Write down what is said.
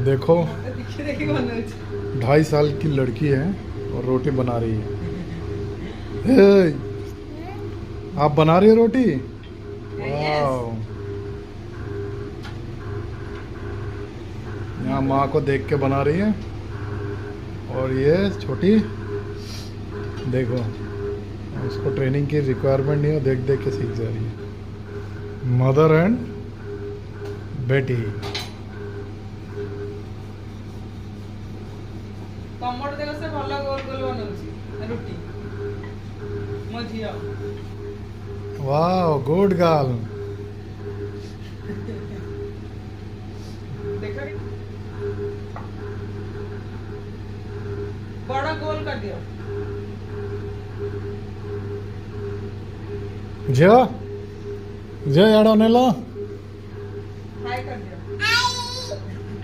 देखो देखी 2.5 साल की लड़की है और रोटी बना रही है। ए, आप बना रही हो रोटी? वाह। यहाँ माँ को देख के बना रही है और ये छोटी देखो, उसको ट्रेनिंग की रिक्वायरमेंट नहीं है, देख देख के सीख जा रही है। मदर एंड बेटी। कमर देखो से भल गोल गोल बनौची रुटी मो झियो। वाह गुड गर्ल। देखो बड़ा गोल कर दियो। झियो झियो यार ला